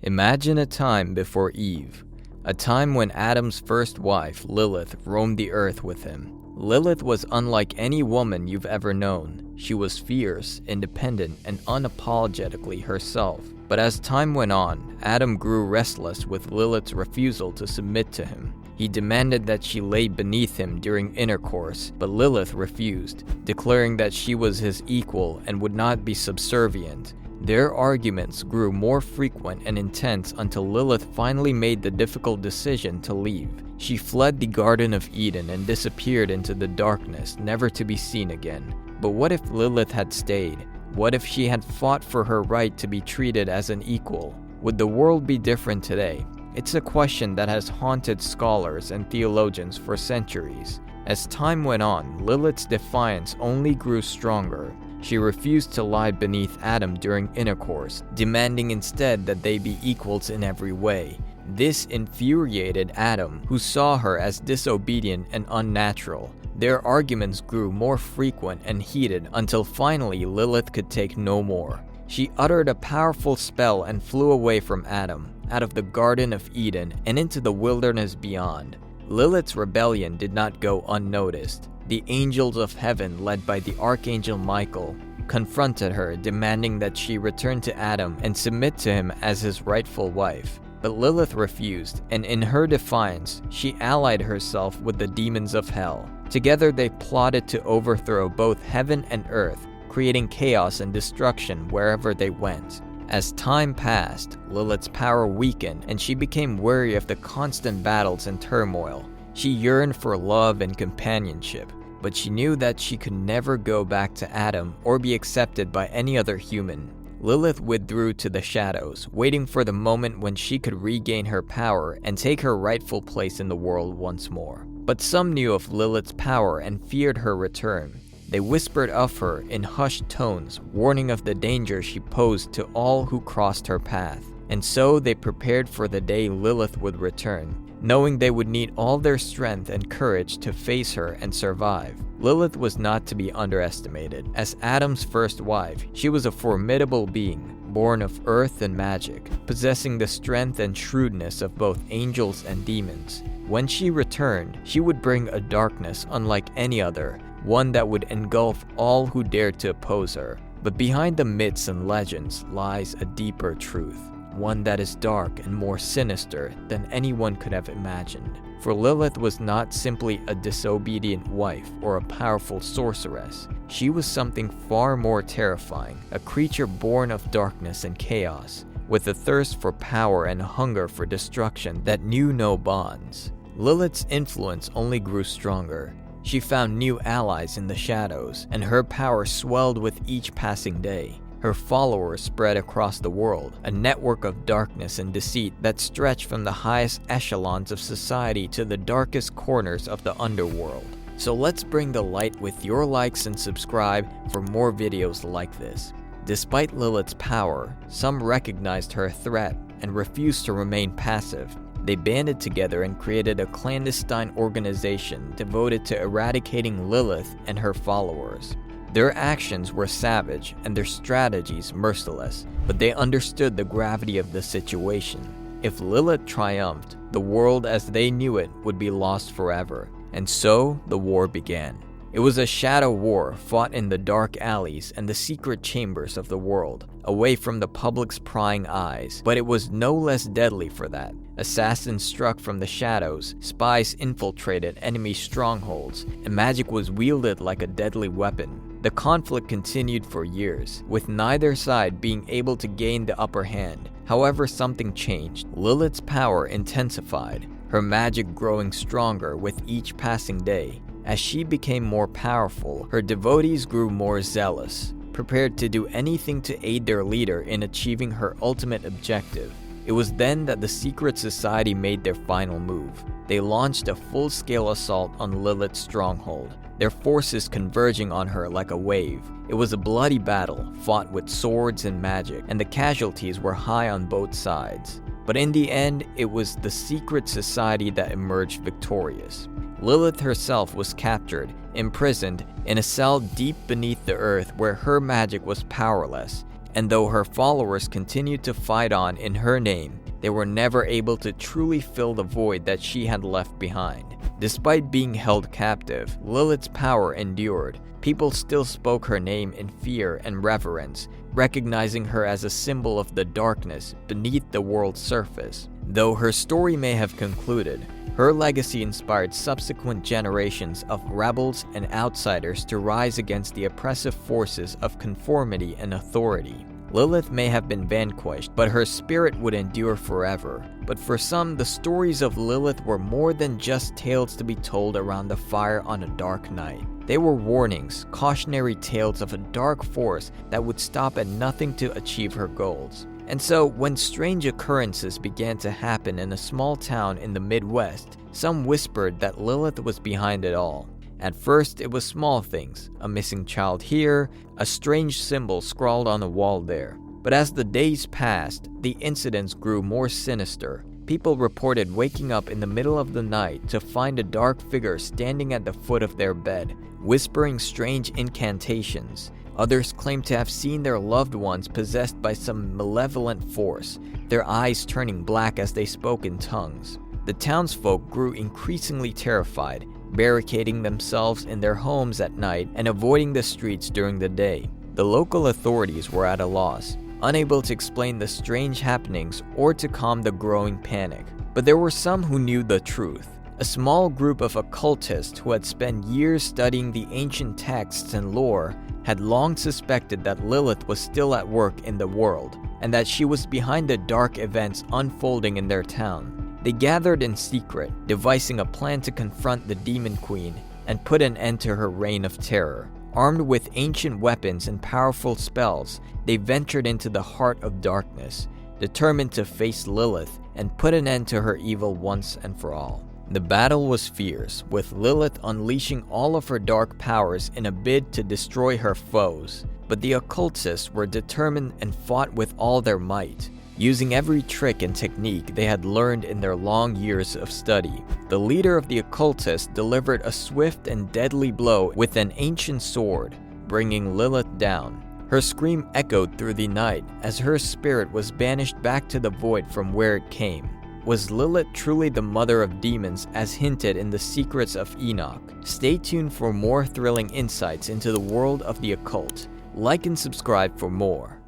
Imagine a time before Eve, a time when Adam's first wife, Lilith, roamed the earth with him. Lilith was unlike any woman you've ever known. She was fierce, independent, and unapologetically herself. But as time went on, Adam grew restless with Lilith's refusal to submit to him. He demanded that she lay beneath him during intercourse, but Lilith refused, declaring that she was his equal and would not be subservient. Their arguments grew more frequent and intense until Lilith finally made the difficult decision to leave. She fled the Garden of Eden and disappeared into the darkness, never to be seen again. But what if Lilith had stayed? What if she had fought for her right to be treated as an equal? Would the world be different today? It's a question that has haunted scholars and theologians for centuries. As time went on, Liliths Defiance only grew stronger. She refused to lie beneath Adam during intercourse, demanding instead that they be equals in every way. This infuriated Adam, who saw her as disobedient and unnatural. Their arguments grew more frequent and heated until finally Lilith could take no more. She uttered a powerful spell and flew away from Adam, out of the Garden of Eden and into the wilderness beyond. Lilith's rebellion did not go unnoticed. The angels of heaven, led by the archangel Michael, confronted her, demanding that she return to Adam and submit to him as his rightful wife. But Lilith refused, and in her defiance, she allied herself with the demons of hell. Together they plotted to overthrow both heaven and earth, creating chaos and destruction wherever they went. As time passed, Lilith's power weakened, and she became weary of the constant battles and turmoil. She yearned for love and companionship, but she knew that she could never go back to Adam or be accepted by any other human. Lilith withdrew to the shadows, waiting for the moment when she could regain her power and take her rightful place in the world once more. But some knew of Lilith's power and feared her return. They whispered of her in hushed tones, warning of the danger she posed to all who crossed her path. And so they prepared for the day Lilith would return, knowing they would need all their strength and courage to face her and survive. Lilith was not to be underestimated. As Adam's first wife, she was a formidable being, born of earth and magic, possessing the strength and shrewdness of both angels and demons. When she returned, she would bring a darkness unlike any other, one that would engulf all who dared to oppose her. But behind the myths and legends lies a deeper truth, one that is dark and more sinister than anyone could have imagined. For Lilith was not simply a disobedient wife or a powerful sorceress. She was something far more terrifying, a creature born of darkness and chaos, with a thirst for power and a hunger for destruction that knew no bonds. Lilith's influence only grew stronger. She found new allies in the shadows, and her power swelled with each passing day. Her followers spread across the world, a network of darkness and deceit that stretched from the highest echelons of society to the darkest corners of the underworld. So let's bring the light with your likes and subscribe for more videos like this. Despite Lilith's power, some recognized her threat and refused to remain passive. They banded together and created a clandestine organization devoted to eradicating Lilith and her followers. Their actions were savage and their strategies merciless, but they understood the gravity of the situation. If Lilith triumphed, the world as they knew it would be lost forever. And so the war began. It was a shadow war fought in the dark alleys and the secret chambers of the world, away from the public's prying eyes. But it was no less deadly for that. Assassins struck from the shadows, spies infiltrated enemy strongholds, and magic was wielded like a deadly weapon. The conflict continued for years, with neither side being able to gain the upper hand. However, something changed. Lilith's power intensified, her magic growing stronger with each passing day. As she became more powerful, her devotees grew more zealous, prepared to do anything to aid their leader in achieving her ultimate objective. It was then that the secret society made their final move. They launched a full-scale assault on Lilith's stronghold, their forces converging on her like a wave. It was a bloody battle, fought with swords and magic, and the casualties were high on both sides. But in the end, it was the secret society that emerged victorious. Lilith herself was captured, imprisoned, in a cell deep beneath the earth where her magic was powerless. And though her followers continued to fight on in her name, they were never able to truly fill the void that she had left behind. Despite being held captive, Lilith's power endured. People still spoke her name in fear and reverence, recognizing her as a symbol of the darkness beneath the world's surface. Though her story may have concluded, her legacy inspired subsequent generations of rebels and outsiders to rise against the oppressive forces of conformity and authority. Lilith may have been vanquished, but her spirit would endure forever. But for some, the stories of Lilith were more than just tales to be told around the fire on a dark night. They were warnings, cautionary tales of a dark force that would stop at nothing to achieve her goals. And so, when strange occurrences began to happen in a small town in the Midwest, some whispered that Lilith was behind it all. At first, it was small things, a missing child here, a strange symbol scrawled on a wall there. But as the days passed, the incidents grew more sinister. People reported waking up in the middle of the night to find a dark figure standing at the foot of their bed, whispering strange incantations. Others claimed to have seen their loved ones possessed by some malevolent force, their eyes turning black as they spoke in tongues. The townsfolk grew increasingly terrified, barricading themselves in their homes at night and avoiding the streets during the day. The local authorities were at a loss, unable to explain the strange happenings or to calm the growing panic. But there were some who knew the truth. A small group of occultists who had spent years studying the ancient texts and lore had long suspected that Lilith was still at work in the world, and that she was behind the dark events unfolding in their town. They gathered in secret, devising a plan to confront the Demon Queen and put an end to her reign of terror. Armed with ancient weapons and powerful spells, they ventured into the heart of darkness, determined to face Lilith and put an end to her evil once and for all. The battle was fierce, with Lilith unleashing all of her dark powers in a bid to destroy her foes. But the occultists were determined and fought with all their might, using every trick and technique they had learned in their long years of study. The leader of the occultists delivered a swift and deadly blow with an ancient sword, bringing Lilith down. Her scream echoed through the night as her spirit was banished back to the void from where it came. Was Lilith truly the mother of demons as hinted in the Secrets of Enoch? Stay tuned for more thrilling insights into the world of the occult. Like and subscribe for more.